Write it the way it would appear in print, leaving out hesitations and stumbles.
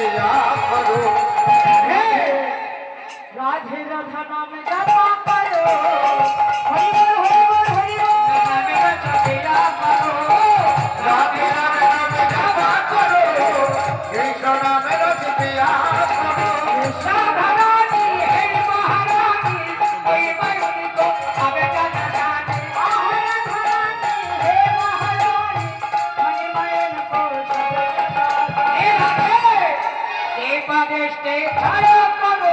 दिया करो राधे राधा नाम जपा करो हरि बोल हरि बोल हरि बोल नाम रच दिया करो राधे राधे नाम जपा करो कृष्ण नाम रच दिया करो राधा रानी हे महारानी हे मयूरी को अब जन जाने राधा रानी हे महारानी मन मयन को सब हे राधे के पदेश के छाया करो